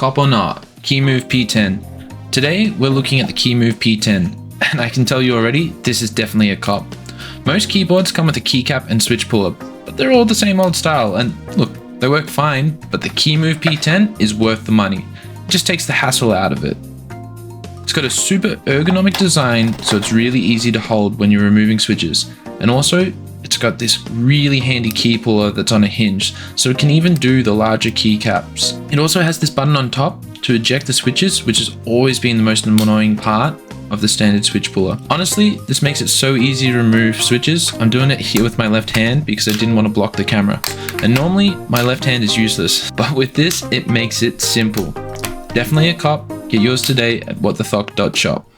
cop or not, Kemove P10. Today, we're looking at the Kemove P10, and I can tell you already, this is definitely a cop. Most keyboards come with a keycap and switch puller, but they're all the same old style, and look, they work fine, but the Kemove P10 is worth the money. It just takes the hassle out of it. It's got a super ergonomic design, so it's really easy to hold when you're removing switches, and also, it's got this really handy key puller that's on a hinge, so it can even do the larger keycaps. It also has this button on top to eject the switches, which has always been the most annoying part of the standard switch puller. Honestly, this makes it so easy to remove switches. I'm doing it here with my left hand because I didn't want to block the camera. And normally, my left hand is useless, but with this, it makes it simple. Definitely a cop. Get yours today at whatthethok.shop.